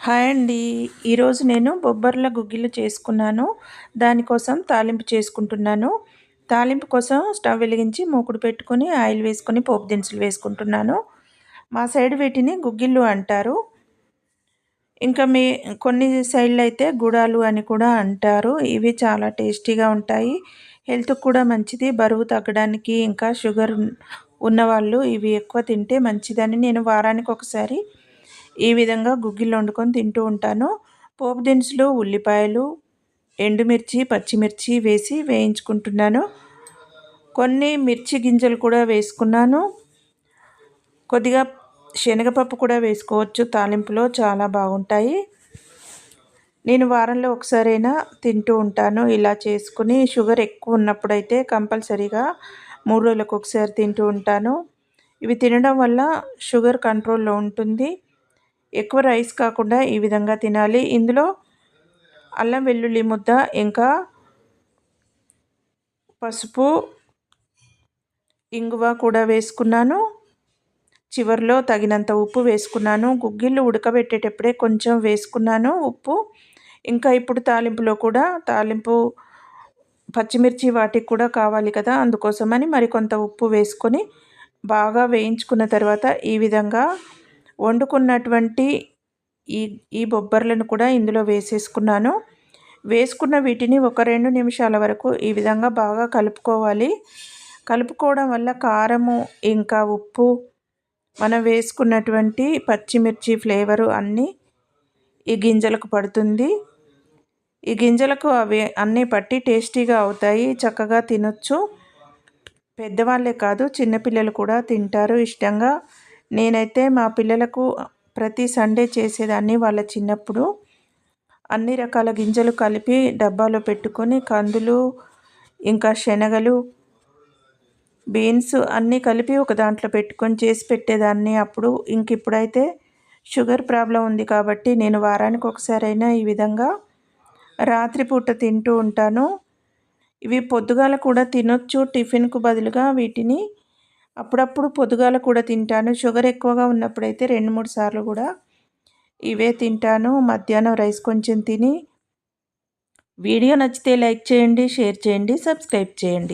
Hi అండి. ఈరోజు నేను బొబ్బర్ల గుగ్గిళ్ళు చేసుకున్నాను. దానికోసం తాలింపు చేసుకుంటున్నాను. తాలింపు కోసం స్టవ్ వెలిగించి మూకుడు పెట్టుకొని ఆయిల్ వేసుకొని పోపు దినుసులు వేసుకుంటున్నాను. మా సైడ్ వీటిని గుగ్గిళ్ళు అంటారు. ఇంకా కొన్ని సైడ్లు అయితే గుడాలు అని కూడా అంటారు. ఇవి చాలా టేస్టీగా ఉంటాయి. హెల్త్‌కి కూడా మంచిది. బరువు తగ్గడానికి ఇంకా షుగర్ ఉన్నవాళ్ళు ఇవి ఎక్కువ తింటే మంచిదని నేను వారానికి ఒకసారి ఈ విధంగా గుగ్గిళ్ళు వండుకొని తింటూ ఉంటాను. పోపు దినుసులు, ఉల్లిపాయలు, ఎండుమిర్చి, పచ్చిమిర్చి వేసి వేయించుకుంటున్నాను. కొన్ని మిర్చి గింజలు కూడా వేసుకున్నాను. కొద్దిగా శనగపప్పు కూడా వేసుకోవచ్చు. తాలింపులో చాలా బాగుంటాయి. నేను వారంలో ఒకసారైనా తింటూ ఉంటాను. ఇలా చేసుకుని షుగర్ ఎక్కువ ఉన్నప్పుడైతే కంపల్సరీగా 3 రోజులకు ఒకసారి తింటూ ఉంటాను. ఇవి తినడం వల్ల షుగర్ కంట్రోల్లో ఉంటుంది. ఎక్కువ రైస్ కాకుండా ఈ విధంగా తినాలి. ఇందులో అల్లం వెల్లుల్లి ముద్ద, ఇంకా పసుపు, ఇంగువ కూడా వేసుకున్నాను. చివరిలో తగినంత ఉప్పు వేసుకున్నాను. గుగ్గిళ్ళు ఉడకబెట్టేటప్పుడే కొంచెం వేసుకున్నాను ఉప్పు. ఇంకా ఇప్పుడు తాలింపులో కూడా పచ్చిమిర్చి వాటికి కూడా కావాలి కదా, అందుకోసమని మరికొంత ఉప్పు వేసుకొని బాగా వేయించుకున్న తర్వాత ఈ విధంగా వండుకున్నటువంటి ఈ ఈ బొబ్బర్లను కూడా ఇందులో వేసేసుకున్నాను. వేసుకున్న వీటిని ఒక 2 నిమిషాల వరకు ఈ విధంగా బాగా కలుపుకోవాలి. కలుపుకోవడం వల్ల కారము, ఇంకా ఉప్పు, మనం వేసుకున్నటువంటి పచ్చిమిర్చి ఫ్లేవరు అన్నీ ఈ గింజలకు పడుతుంది. ఈ గింజలకు అవి అన్నీ పట్టి టేస్టీగా అవుతాయి. చక్కగా తినొచ్చు. పెద్దవాళ్ళే కాదు, చిన్నపిల్లలు కూడా తింటారు ఇష్టంగా. నేనైతే మా పిల్లలకు ప్రతి సండే చేసేదాన్ని. వాళ్ళ చిన్నప్పుడు అన్ని రకాల గింజలు కలిపి డబ్బాలో పెట్టుకొని కందులు, ఇంకా శనగలు, బీన్స్ అన్నీ కలిపి ఒక దాంట్లో పెట్టుకొని చేసి పెట్టేదాన్ని అప్పుడు. ఇప్పుడైతే షుగర్ ప్రాబ్లం ఉంది కాబట్టి నేను వారానికి ఒకసారైనా ఈ విధంగా రాత్రిపూట తింటూ ఉంటాను. ఇవి పొద్దుగాల కూడా తినొచ్చు టిఫిన్కు బదులుగా. వీటిని అప్పుడప్పుడు పొద్దుగాల కూడా తింటాను. షుగర్ ఎక్కువగా ఉన్నప్పుడైతే 2-3 సార్లు కూడా ఇవే తింటాను. మధ్యాహ్నం రైస్ కొంచెం తిని. వీడియో నచ్చితే లైక్ చేయండి, షేర్ చేయండి, సబ్స్క్రైబ్ చేయండి.